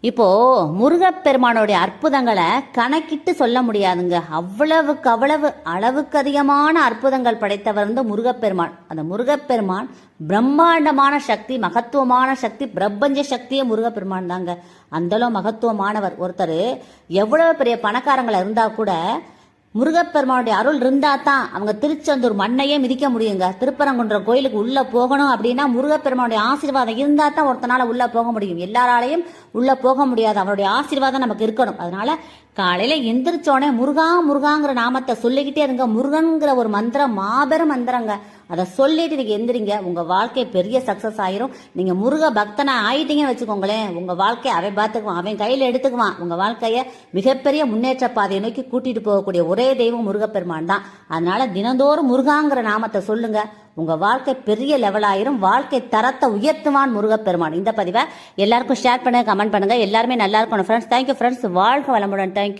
இப்போ முருகப்பெருமானுடைய அற்புதங்களை கணக்கிட்டு சொல்ல முடியாதுங்க. அவ்வளவுக்கு அவ்வளவு அளவுக்கு அதிகமான அற்புதங்கள் படைத்தவர் வந்து முருகப்பெருமான். அந்த முருகப்பெருமான் பிரம்மாண்டமான சக்தி, மகத்துவமான சக்தி, பிரபஞ்ச சக்தியே முருகப்பெருமான் தாங்க. அந்தளவு மகத்துவமானவர். ஒருத்தர் எவ்வளவு பெரிய பணக்காரங்களா இருந்தா கூட முருகப்பெருமானுடைய அருள் இருந்தா தான் அவங்க திருச்செந்தூர் மண்ணையே மிதிக்க முடியுங்க. திருப்பரங்குன்றம் கோயிலுக்கு உள்ள போகணும் அப்படின்னா முருகப்பெருமானுடைய ஆசீர்வாதம் இருந்தா தான் ஒருத்தனால உள்ள போக முடியும். எல்லாராலையும் உள்ள போக முடியாது. அவருடைய ஆசீர்வாதம் நமக்கு இருக்கணும். அதனால காலையில எந்திரிச்சோடனே முருகா முருகாங்கிற நாமத்தை சொல்லிக்கிட்டே இருங்க. முருகன்கிற ஒரு மந்திரம் மாபெரும் மந்திரங்க. அதை சொல்லிட்டு நீங்க எந்திரிங்க. உங்க வாழ்க்கை பெரிய சக்சஸ் ஆயிரும். நீங்க முருக பக்தனா ஆயிட்டீங்கன்னு வச்சுக்கோங்களேன், உங்க வாழ்க்கையை அவன் பார்த்துக்குவான், அவன் கையில எடுத்துக்குவான். உங்க வாழ்க்கைய மிகப்பெரிய முன்னேற்ற பாதையை நோக்கி கூட்டிட்டு போகக்கூடிய ஒரே தெய்வம் முருகப்பெருமான் தான். அதனால தினந்தோறும் முருகாங்கிற நாமத்தை சொல்லுங்க. உங்க வாழ்க்கை பெரிய லெவல் ஆயிரும். வாழ்க்கை தரத்தை உயர்த்துவான் முருகப்பெருமான். இந்த பதிவை எல்லாருக்கும் ஷேர் பண்ணுங்க, கமெண்ட் பண்ணுங்க. எல்லாருமே நல்லா இருக்கணும் ஃப்ரெண்ட்ஸ். Thank you friends. வாழ்க வளமுடன். தேங்க்யூ.